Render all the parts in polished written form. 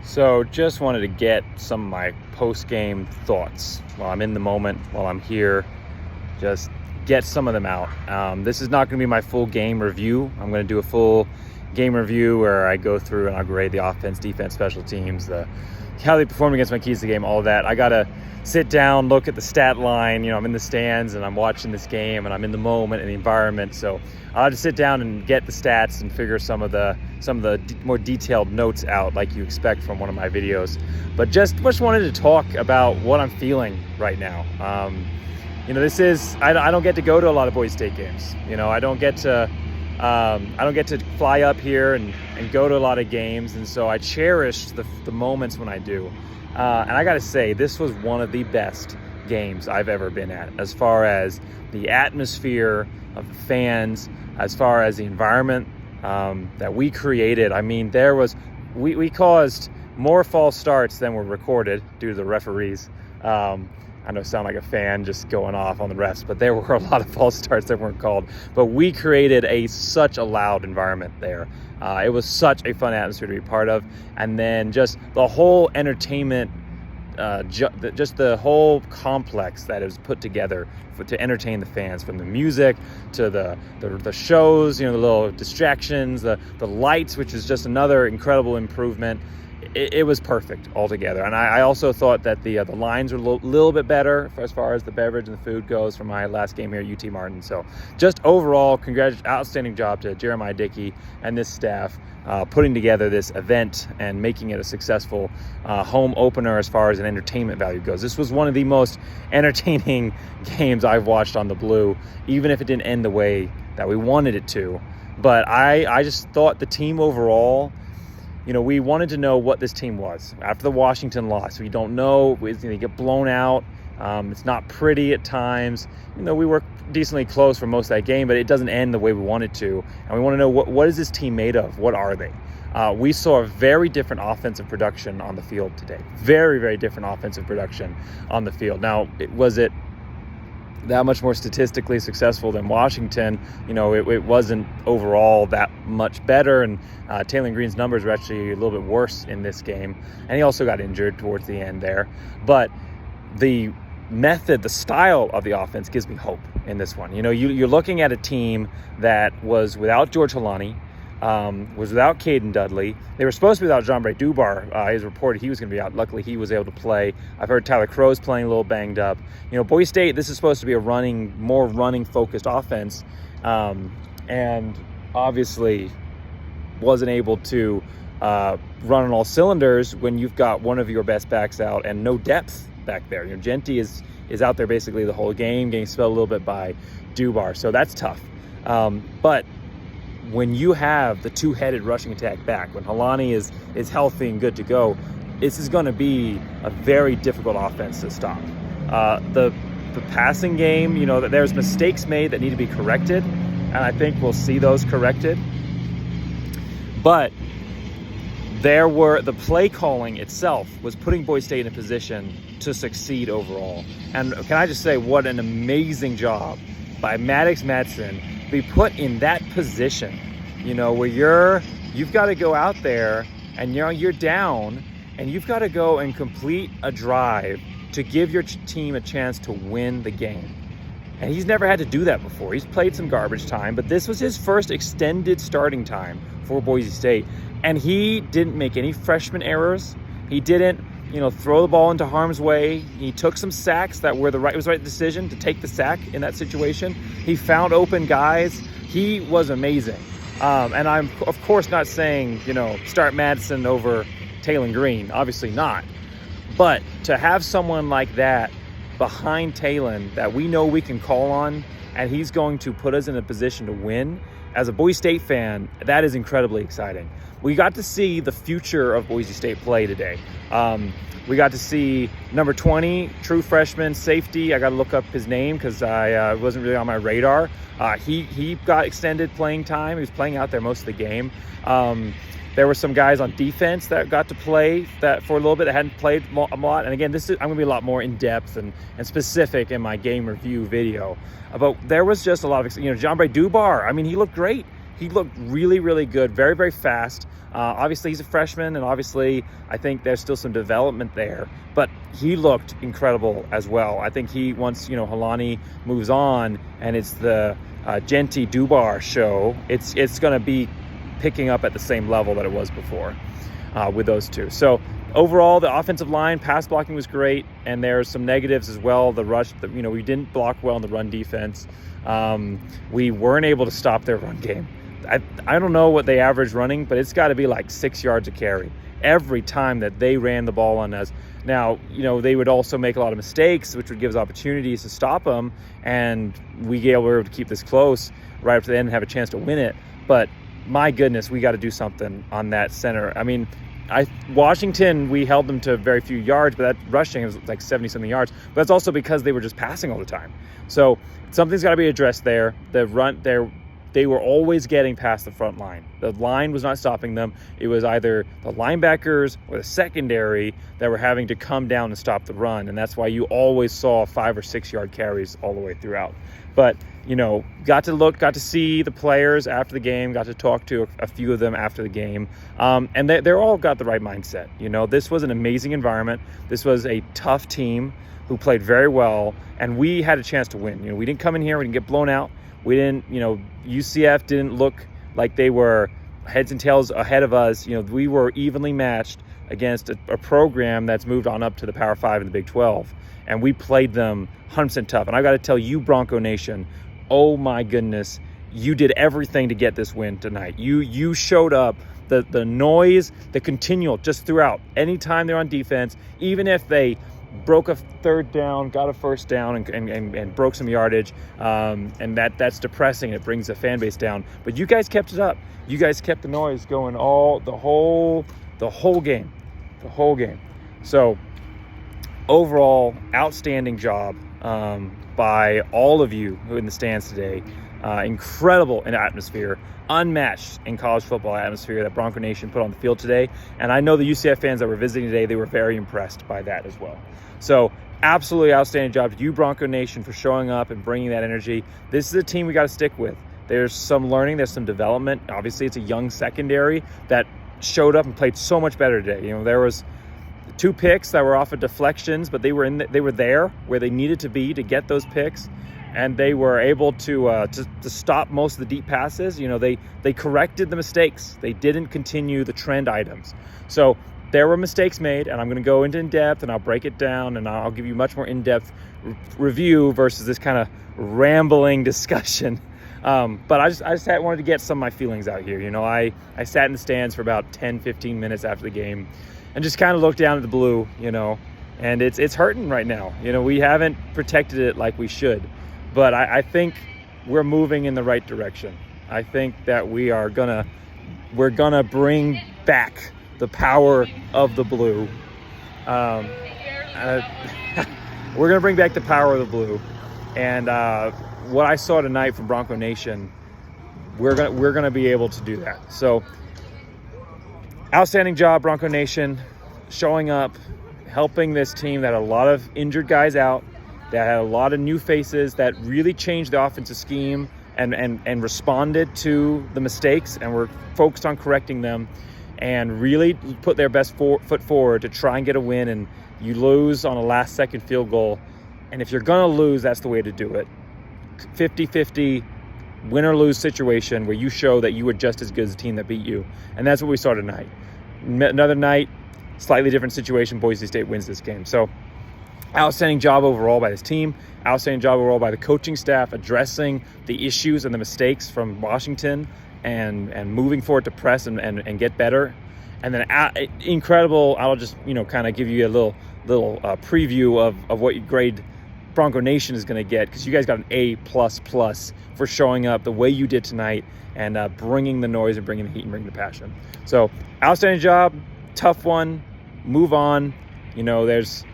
So just wanted to get some of my post-game thoughts while I'm in the moment, while I'm here. Just get some of them out. This is not going to be my full game review. I'm going to do a full game review where I go through and I'll grade the offense, defense, special teams, how they perform against my keys to the game, all of that. I got to sit down, look at the stat line. I'm in the stands and I'm watching this game and I'm in the moment and the environment. So I'll have to sit down and get the stats and figure some of the more detailed notes out like you expect from one of my videos. But just wanted to talk about what I'm feeling right now. This is, I don't get to go to a lot of Boise State games. I don't get to fly up here and go to a lot of games. And so I cherish the moments when I do. And I got to say, this was one of the best games I've ever been at, as far as the atmosphere of the fans, as far as the environment that we created. I mean, we caused more false starts than were recorded due to the referees. I know I sound like a fan just going off on the refs, but there were a lot of false starts that weren't called. But we created such a loud environment there. It was such a fun atmosphere to be part of. And then just the whole entertainment, just the whole complex that is put together to entertain the fans, from the music to the shows, the little distractions, the lights, which is just another incredible improvement. It was perfect altogether. And I also thought that the lines were a little bit better as far as the beverage and the food goes from my last game here at UT Martin. So just overall, outstanding job to Jeremiah Dickey and this staff putting together this event and making it a successful home opener as far as an entertainment value goes. This was one of the most entertaining games I've watched on the Blue, even if it didn't end the way that we wanted it to. But I just thought the team overall, we wanted to know what this team was after the Washington loss. We don't know. They get blown out. It's not pretty at times. We were decently close for most of that game, but it doesn't end the way we want it to. And we want to know what is this team made of? What are they? We saw a very different offensive production on the field today. Very, very different offensive production on the field. Now, was it that much more statistically successful than Washington? It wasn't overall that much better, and Taylor Green's numbers were actually a little bit worse in this game, and he also got injured towards the end there. But the method, the style of the offense gives me hope in this one. You're looking at a team that was without George Holani, was without Caden Dudley. They were supposed to be without Jean-Bray Dubar. He was reported he was going to be out. Luckily, he was able to play. I've heard Tyler Crow's playing a little banged up. Boise State, this is supposed to be a more running-focused offense, and obviously wasn't able to run on all cylinders when you've got one of your best backs out and no depth back there. Genty is out there basically the whole game, getting spelled a little bit by Dubar, so that's tough. But when you have the two-headed rushing attack back, when Holani is healthy and good to go, this is going to be a very difficult offense to stop. The passing game, there's mistakes made that need to be corrected, and I think we'll see those corrected. But the play calling itself was putting Boise State in a position to succeed overall. And can I just say, what an amazing job by Maddox Madsen to be put in that position, where you've got to go out there and you're down and you've got to go and complete a drive to give your team a chance to win the game. And he's never had to do that before. He's played some garbage time, but this was his first extended starting time for Boise State. And he didn't make any freshman errors. He didn't, throw the ball into harm's way. He took some sacks that were it was the right decision to take the sack in that situation. He found open guys. He was amazing. And I'm, of course, not saying, start Madsen over Taylor Green. Obviously not. But to have someone like that behind Taylor that we know we can call on, and he's going to put us in a position to win, as a Boise State fan, that is incredibly exciting. We got to see the future of Boise State play today. We got to see number 20, true freshman safety. I got to look up his name because I wasn't really on my radar. He got extended playing time. He was playing out there most of the game. There were some guys on defense that got to play that for a little bit that hadn't played a lot. And again, I'm going to be a lot more in depth and specific in my game review video. But there was just a lot of, Jean-Bray Dubar. I mean, he looked great. he looked really, really good, very, very fast. Obviously, he's a freshman, and obviously, I think there's still some development there. But he looked incredible as well. I think once Helani moves on, and it's the Genty Dubar show, it's going to be picking up at the same level that it was before with those two. So overall, the offensive line, pass blocking was great, and there's some negatives as well. The rush, we didn't block well in the run defense. We weren't able to stop their run game. I don't know what they average running, but it's got to be like 6 yards a carry every time that they ran the ball on us. Now, they would also make a lot of mistakes, which would give us opportunities to stop them, and we were able to keep this close right up to the end and have a chance to win it. But my goodness, we got to do something on that center. I mean, Washington, we held them to very few yards, but that rushing was like 70-something yards. But that's also because they were just passing all the time. So something's got to be addressed there. They were always getting past the front line. The line was not stopping them. It was either the linebackers or the secondary that were having to come down and stop the run. And that's why you always saw 5 or 6 yard carries all the way throughout. But, got to see the players after the game, got to talk to a few of them after the game. And they're all got the right mindset. This was an amazing environment. This was a tough team who played very well. And we had a chance to win. We didn't come in here, we didn't get blown out. We didn't, UCF didn't look like they were heads and tails ahead of us. We were evenly matched against a program that's moved on up to the Power 5 in the Big 12. And we played them 100% tough. And I got to tell you, Bronco Nation, oh my goodness, you did everything to get this win tonight. You showed up. The noise, the continual, just throughout. Anytime they're on defense, even if they broke a third down, got a first down, and broke some yardage, and that's depressing. It brings the fan base down. But you guys kept it up. You guys kept the noise going the whole game. So overall, outstanding job by all of you who are in the stands today. Incredible in atmosphere, unmatched in college football atmosphere that Bronco Nation put on the field today. And I know the UCF fans that were visiting today, they were very impressed by that as well. So absolutely outstanding job to you, Bronco Nation, for showing up and bringing that energy. This is a team we got to stick with. There's some learning, there's some development. Obviously, it's a young secondary that showed up and played so much better today. There was 2 picks that were off of deflections, but they were there where they needed to be to get those picks. And they were able to stop most of the deep passes. They corrected the mistakes. They didn't continue the trend items. So there were mistakes made, and I'm going to go into in-depth, and I'll break it down, and I'll give you much more in-depth review versus this kind of rambling discussion. But I just wanted to get some of my feelings out here. I sat in the stands for about 10, 15 minutes after the game and just kind of looked down at the blue, and it's hurting right now. We haven't protected it like we should. But I think we're moving in the right direction. I think that we're gonna bring back the power of the blue. We're gonna bring back the power of the blue. And what I saw tonight from Bronco Nation, we're gonna be able to do that. So outstanding job, Bronco Nation, showing up, helping this team that had a lot of injured guys out, that had a lot of new faces, that really changed the offensive scheme and responded to the mistakes and were focused on correcting them and really put their best foot forward to try and get a win. And you lose on a last-second field goal. And if you're going to lose, that's the way to do it. 50-50, win or lose situation where you show that you were just as good as the team that beat you. And that's what we saw tonight. Another night, slightly different situation. Boise State wins this game. So outstanding job overall by this team. Outstanding job overall by the coaching staff addressing the issues and the mistakes from Washington and moving forward to press and get better. And then incredible, I'll just kind of give you a little preview of what you grade Bronco Nation is going to get, because you guys got an A++ for showing up the way you did tonight and bringing the noise and bringing the heat and bringing the passion. So outstanding job, tough one, move on. There's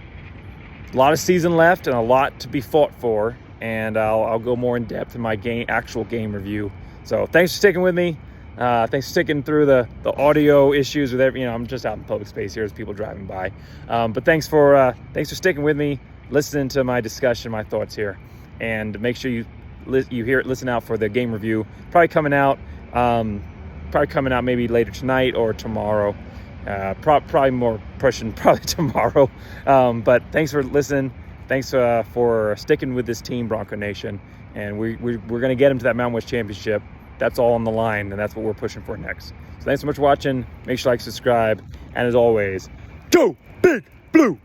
a lot of season left and a lot to be fought for, and I'll go more in depth in my actual game review. So thanks for sticking with me. Thanks for sticking through the audio issues with I'm just out in public space here as people driving by. But thanks for sticking with me, listening to my discussion, my thoughts here, and make sure you listen out for the game review, probably coming out Probably coming out maybe later tonight or tomorrow. Probably more pushing probably tomorrow. But thanks for listening. Thanks for sticking with this team, Bronco Nation. And we're going to get them to that Mountain West Championship. That's all on the line, and that's what we're pushing for next. So thanks so much for watching. Make sure you like, subscribe, and as always, go Big Blue!